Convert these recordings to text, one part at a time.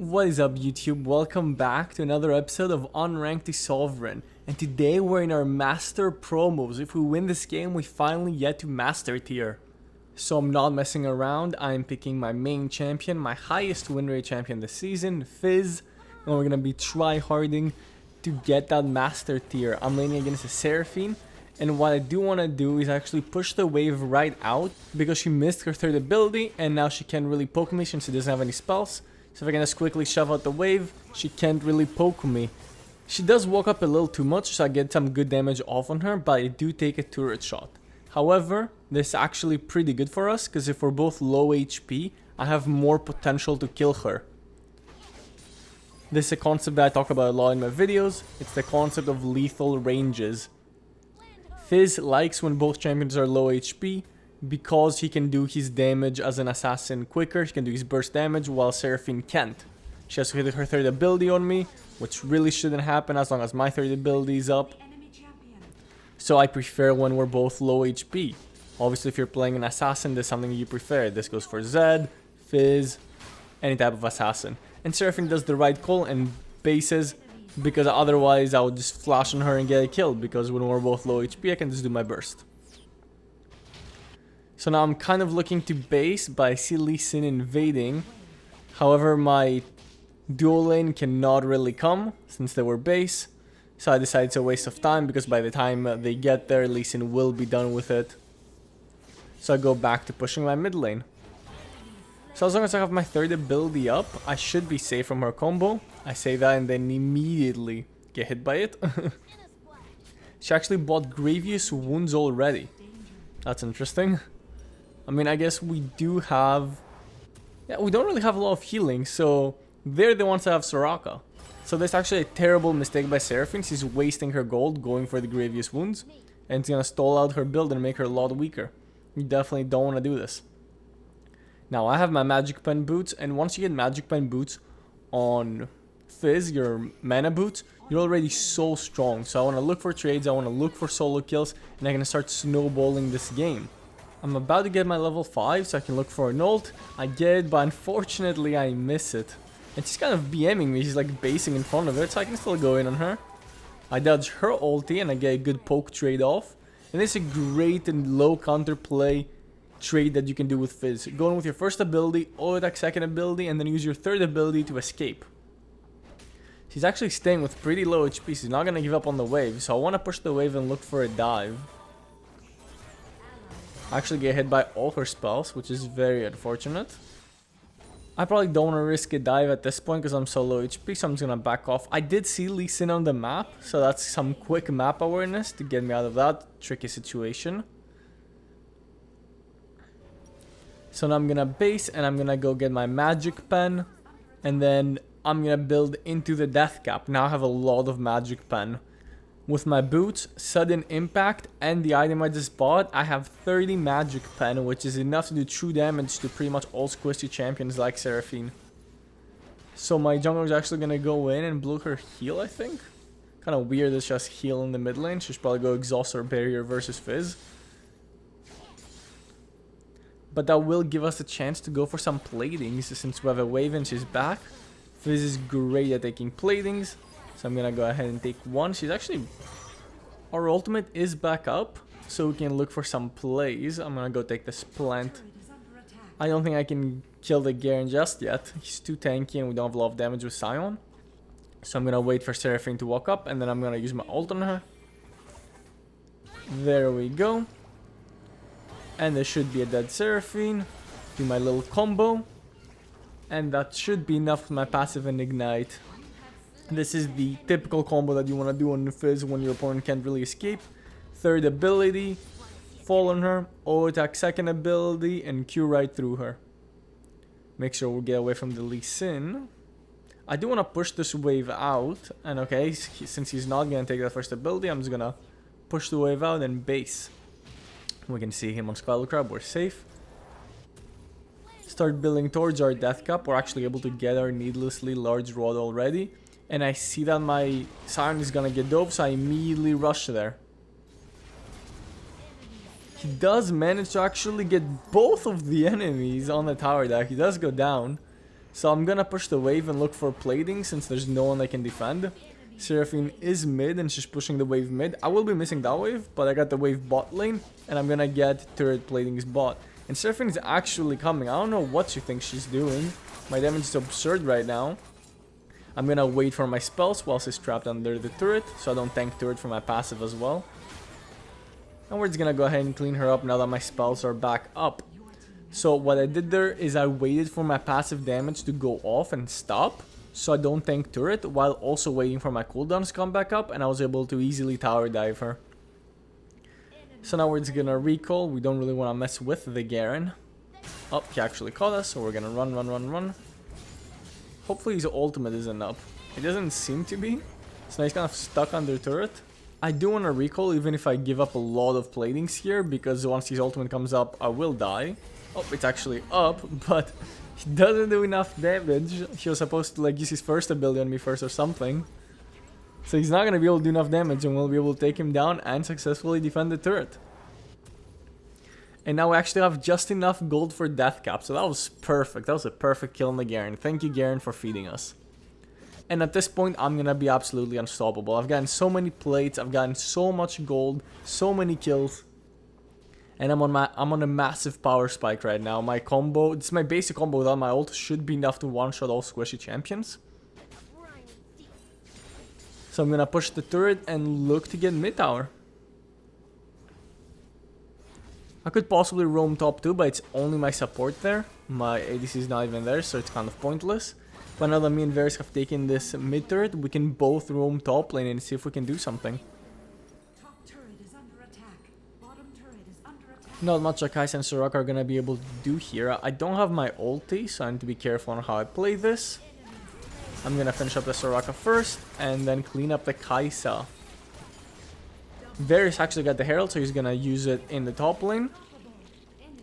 What is up YouTube? Welcome back to another episode of Unranked to Sovereign. And today we're in our Master promos. If we win this game, we finally get to Master tier. So I'm not messing around. I'm picking my main champion, my highest win rate champion this season, Fizz. And we're gonna be try-harding to get that Master tier. I'm laning against a Seraphine. And what I do want to do is actually push the wave right out because she missed her third ability and now she can't really poke me since she doesn't have any spells. So if I can just quickly shove out the wave, she can't really poke me. She does walk up a little too much, so I get some good damage off on her, but I do take a turret shot. However, this is actually pretty good for us, because if we're both low HP, I have more potential to kill her. This is a concept that I talk about a lot in my videos. It's the concept of lethal ranges. Fizz likes when both champions are low HP, because he can do his damage as an assassin quicker. He can do his burst damage while Seraphine can't. She has to hit her third ability on me, which really shouldn't happen as long as my third ability is up. So I prefer when we're both low HP. Obviously if you're playing an assassin, there's something you prefer. This goes for Zed, Fizz, any type of assassin. And Seraphine does the right call and bases, because otherwise I would just flash on her and get a kill, because when we're both low HP I can just do my burst. So now I'm kind of looking to base, but I see Lee Sin invading. However, my dual lane cannot really come since they were base. So I decided it's a waste of time because by the time they get there, Lee Sin will be done with it. So I go back to pushing my mid lane. So as long as I have my third ability up, I should be safe from her combo. I say that and then immediately get hit by it. She actually bought Grievous Wounds already. That's interesting. I mean, I guess we do have... Yeah, we don't really have a lot of healing, so they're the ones that have Soraka. So that's actually a terrible mistake by Seraphine. She's wasting her gold going for the Grievous Wounds, and it's gonna stall out her build and make her a lot weaker. You definitely don't want to do this. Now, I have my Magic Pen boots, and once you get Magic Pen boots on Fizz, your mana boots, you're already so strong. So I want to look for trades, I want to look for solo kills, and I'm gonna start snowballing this game. I'm about to get my level 5 so I can look for an ult. I get it, but unfortunately I miss it. And she's kind of BMing me, she's like basing in front of it, so I can still go in on her. I dodge her ulti and I get a good poke trade off. And it's a great and low counterplay trade that you can do with Fizz. Go in with your first ability, auto attack second ability, and then use your third ability to escape. She's actually staying with pretty low HP, she's not going to give up on the wave, so I want to push the wave and look for a dive. I actually get hit by all her spells, which is very unfortunate. I probably don't want to risk a dive at this point because I'm so low HP, so I'm just going to back off. I did see Lee Sin on the map, so that's some quick map awareness to get me out of that tricky situation. So now I'm going to base and I'm going to go get my Magic Pen, and then I'm going to build into the Death Cap. Now I have a lot of Magic Pen. With my boots, sudden impact, and the item I just bought, I have 30 Magic Pen, which is enough to do true damage to pretty much all squishy champions like Seraphine. So my jungler is actually gonna go in and blow her heal, I think. Kind of weird it's just heal in the mid lane. She should probably go exhaust her barrier versus Fizz. But that will give us a chance to go for some platings since we have a wave and she's back. Fizz is great at taking platings. So I'm gonna go ahead and take one. She's actually... Our ultimate is back up, so we can look for some plays. I'm gonna go take this plant. I don't think I can kill the Garen just yet. He's too tanky and we don't have a lot of damage with Sion. So I'm gonna wait for Seraphine to walk up, and then I'm gonna use my ult on her. There we go. And there should be a dead Seraphine. Do my little combo. And that should be enough for my passive and ignite. This is the typical combo that you want to do on the Fizz when your opponent can't really escape. Third ability, fall on her, auto attack second ability, and Q right through her. Make sure we get away from the Lee Sin. I do want to push this wave out, and okay, since he's not going to take that first ability, I'm just going to push the wave out and base. We can see him on Skylar Crab, we're safe. Start building towards our Death Cap. We're actually able to get our needlessly large rod already. And I see that my Sion is gonna get dove, so I immediately rush there. He does manage to actually get both of the enemies on the tower deck. He does go down. So I'm gonna push the wave and look for plating since there's no one that can defend. Seraphine is mid and she's pushing the wave mid. I will be missing that wave, but I got the wave bot lane and I'm gonna get turret plating's bot. And Seraphine is actually coming. I don't know what she thinks she's doing. My damage is absurd right now. I'm gonna wait for my spells while she's trapped under the turret, so I don't tank turret for my passive as well. And we're just gonna go ahead and clean her up now that my spells are back up. So what I did there is I waited for my passive damage to go off and stop, so I don't tank turret, while also waiting for my cooldowns to come back up, and I was able to easily tower dive her. So now we're just gonna recall. We don't really want to mess with the Garen. Oh, he actually caught us, so we're gonna run. Hopefully his ultimate isn't up. It doesn't seem to be, so now he's kind of stuck under turret. I do want to recall even if I give up a lot of platings here, because once his ultimate comes up, I will die. Oh, it's actually up, but he doesn't do enough damage. He was supposed to like use his first ability on me first or something. So he's not going to be able to do enough damage and we'll be able to take him down and successfully defend the turret. And now we actually have just enough gold for death cap, so that was perfect. That was a perfect kill on the Garen. Thank you, Garen, for feeding us. And at this point, I'm going to be absolutely unstoppable. I've gotten so many plates, I've gotten so much gold, so many kills. And I'm on a massive power spike right now. My combo, this is my basic combo without my ult, should be enough to one-shot all squishy champions. So I'm gonna push the turret and look to get mid tower. I could possibly roam top too, but it's only my support there. My ADC is not even there, so it's kind of pointless. But now that me and Varys have taken this mid turret, we can both roam top lane and see if we can do something. Not much Kai'Sa and Soraka are gonna be able to do here. I don't have my ulti, so I need to be careful on how I play this. I'm gonna finish up the Soraka first, and then clean up the Kai'Sa. Varys actually got the Herald, so he's gonna use it in the top lane.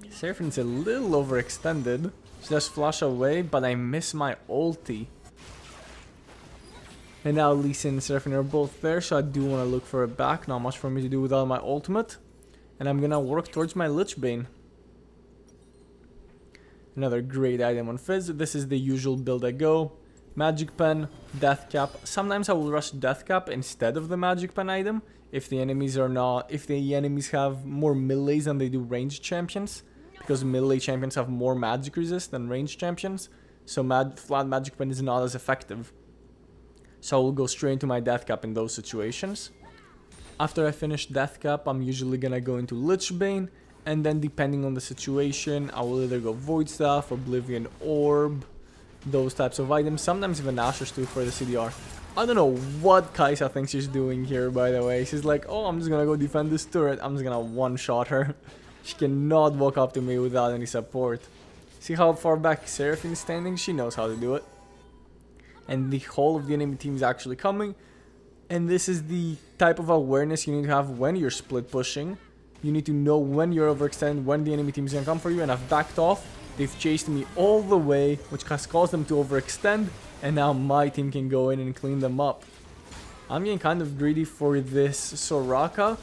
Seraphine's a little overextended. She does flash away, but I miss my ulti. And now Lee Sin and Seraphine are both there, so I do want to look for a back. Not much for me to do without my ultimate. And I'm gonna work towards my Lich Bane. Another great item on Fizz. This is the usual build I go. Magic Pen, Death Cap. Sometimes I will rush Death Cap instead of the Magic Pen item if the enemies have more melees than they do ranged champions, because melee champions have more magic resist than ranged champions, so flat Magic Pen is not as effective. So I will go straight into my Death Cap in those situations. After I finish Death Cap, I'm usually gonna go into Lich Bane, and then depending on the situation, I will either go Void Staff, Oblivion Orb, those types of items, sometimes even Asher's Tooth for the CDR. I don't know what Kai'Sa thinks she's doing here, by the way. She's like, oh, I'm just gonna go defend this turret, I'm just gonna one-shot her. She cannot walk up to me without any support. See how far back Seraphine is standing? She knows how to do it. And the whole of the enemy team is actually coming. And this is the type of awareness you need to have when you're split pushing. You need to know when you're overextended, when the enemy team is gonna come for you, and I've backed off. They've chased me all the way, which has caused them to overextend, and now my team can go in and clean them up. I'm getting kind of greedy for this Soraka,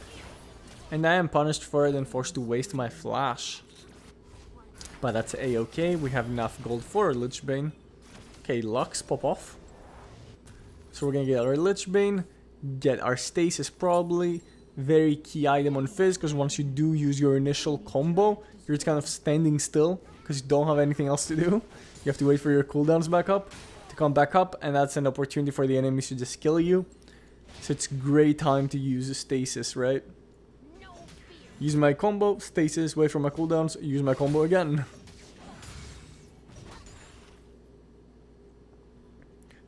and I am punished for it and forced to waste my flash. But that's a-okay, we have enough gold for our Lich Bane. Okay, Lux, pop off. So we're gonna get our Lich Bane, get our Stasis probably. Very key item on Fizz, because once you do use your initial combo, you're just kind of standing still, because you don't have anything else to do. You have to wait for your cooldowns back up to come back up, and that's an opportunity for the enemies to just kill you. So it's great time to use a Stasis, right? Use my combo, Stasis, wait for my cooldowns, use my combo again.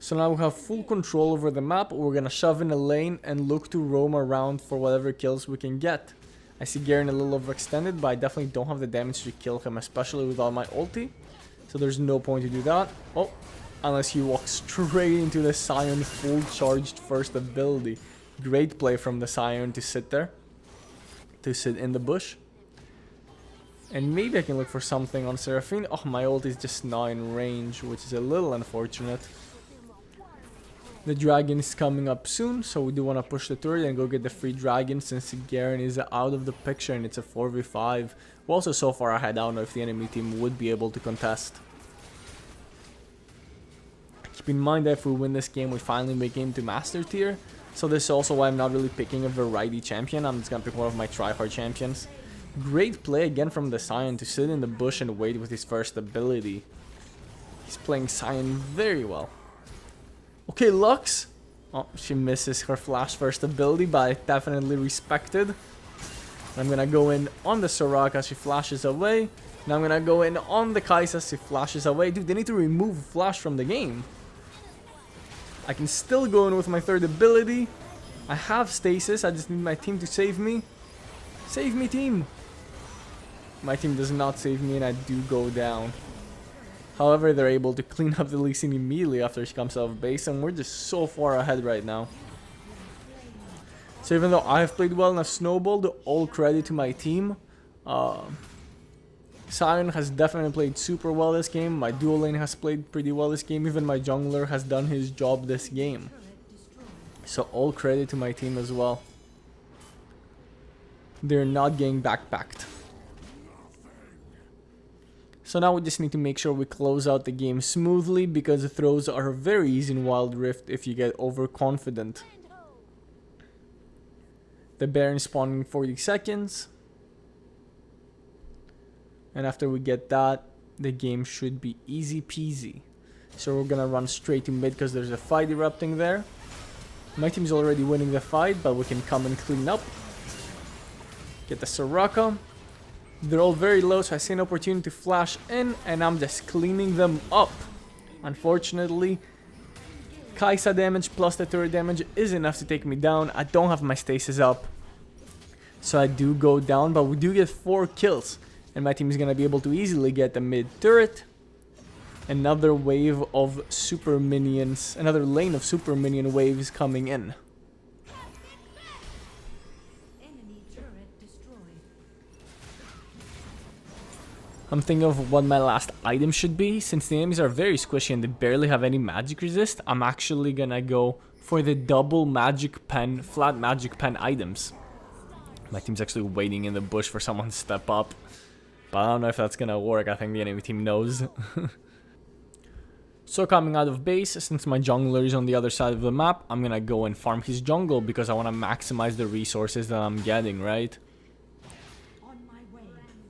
So now we have full control over the map. We're gonna shove in a lane and look to roam around for whatever kills we can get. I see Garen a little overextended, but I definitely don't have the damage to kill him, especially without my ulti. So there's no point to do that. Oh, unless he walks straight into the Scion full charged first ability. Great play from the Scion to sit there. To sit in the bush. And maybe I can look for something on Seraphine. Oh, my ult is just not in range, which is a little unfortunate. The dragon is coming up soon, so we do want to push the turret and go get the free dragon since Garen is out of the picture and it's a 4v5. Well, also so far ahead, I don't know if the enemy team would be able to contest. Keep in mind that if we win this game, we finally make it into Master Tier. So this is also why I'm not really picking a variety champion. I'm just gonna pick one of my tryhard champions. Great play again from the Sion to sit in the bush and wait with his first ability. He's playing Sion very well. Okay, Lux. Oh, she misses her flash first ability, but I definitely respected. I'm gonna go in on the Soraka, she flashes away. Now I'm gonna go in on the Kai'Sa, she flashes away. Dude, they need to remove flash from the game. I can still go in with my third ability. I have stasis, I just need my team to save me. Save me, team! My team does not save me and I do go down. However, they're able to clean up the Lee Sin immediately after she comes out of base, and we're just so far ahead right now. So even though I have played well and I've snowballed, all credit to my team. Sion has definitely played super well this game. My dual lane has played pretty well this game. Even my jungler has done his job this game. So all credit to my team as well. They're not getting backpacked. So now we just need to make sure we close out the game smoothly, because the throws are very easy in Wild Rift if you get overconfident. The Baron spawning in 40 seconds. And after we get that, the game should be easy peasy. So we're gonna run straight to mid because there's a fight erupting there. My team's already winning the fight, but we can come and clean up. Get the Soraka. They're all very low, so I see an opportunity to flash in, and I'm just cleaning them up. Unfortunately, Kai'Sa damage plus the turret damage is enough to take me down. I don't have my stasis up, so I do go down, but we do get 4 kills. And my team is going to be able to easily get the mid turret. Another wave of super minions, another lane of super minion waves coming in. I'm thinking of what my last item should be. Since the enemies are very squishy and they barely have any magic resist, I'm actually gonna go for the double magic pen, flat magic pen items. My team's actually waiting in the bush for someone to step up, but I don't know if that's gonna work. I think the enemy team knows. So coming out of base, since my jungler is on the other side of the map, I'm gonna go and farm his jungle because I want to maximize the resources that I'm getting, right?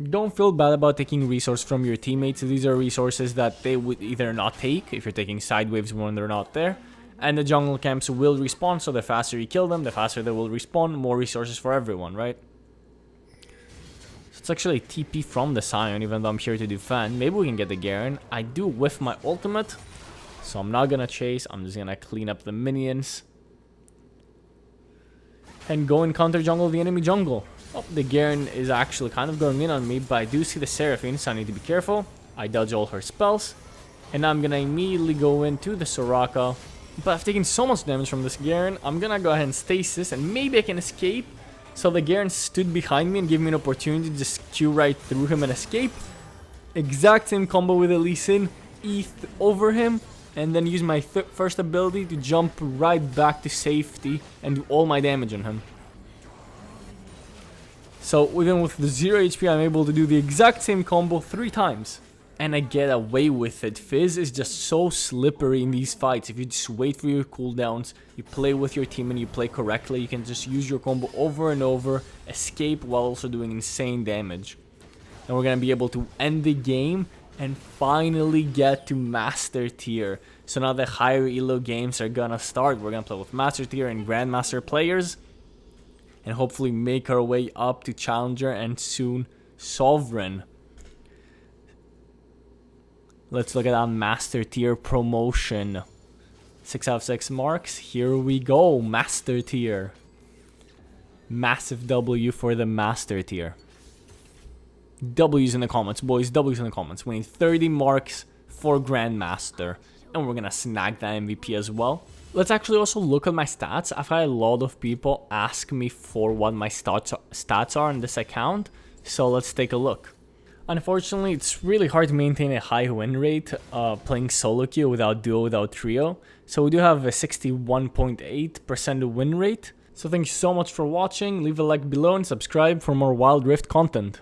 Don't feel bad about taking resources from your teammates. These are resources that they would either not take if you're taking side waves when they're not there. And the jungle camps will respawn, so the faster you kill them, the faster they will respawn. More resources for everyone, right? So it's actually TP from the Sion, even though I'm here to defend. Maybe we can get the Garen. I do whiff my ultimate, so I'm not gonna chase. I'm just gonna clean up the minions. And go and counter jungle the enemy jungle. Oh, the Garen is actually kind of going in on me, but I do see the Seraphine, so I need to be careful. I dodge all her spells. And I'm gonna immediately go into the Soraka. But I've taken so much damage from this Garen, I'm gonna go ahead and stasis, and maybe I can escape. So the Garen stood behind me and gave me an opportunity to just Q right through him and escape. Exact same combo with the Lee Sin, ETH over him, and then use my first ability to jump right back to safety and do all my damage on him. So even with the 0 HP, I'm able to do the exact same combo 3 times. And I get away with it. Fizz is just so slippery in these fights. If you just wait for your cooldowns, you play with your team and you play correctly, you can just use your combo over and over, escape while also doing insane damage. And we're going to be able to end the game and finally get to Master Tier. So now the higher elo games are going to start. We're going to play with Master Tier and Grandmaster players. And hopefully make our way up to Challenger and soon Sovereign. Let's look at our Master Tier promotion. 6 out of 6 marks. Here we go. Master Tier. Massive W for the Master Tier. W's in the comments, boys. W's in the comments. We need 30 marks for Grandmaster. And we're going to snag that MVP as well. Let's actually also look at my stats. I've had a lot of people ask me for what my stats are on this account. So let's take a look. Unfortunately, it's really hard to maintain a high win rate playing solo queue without duo, without trio. So we do have a 61.8% win rate. So thank you so much for watching. Leave a like below and subscribe for more Wild Rift content.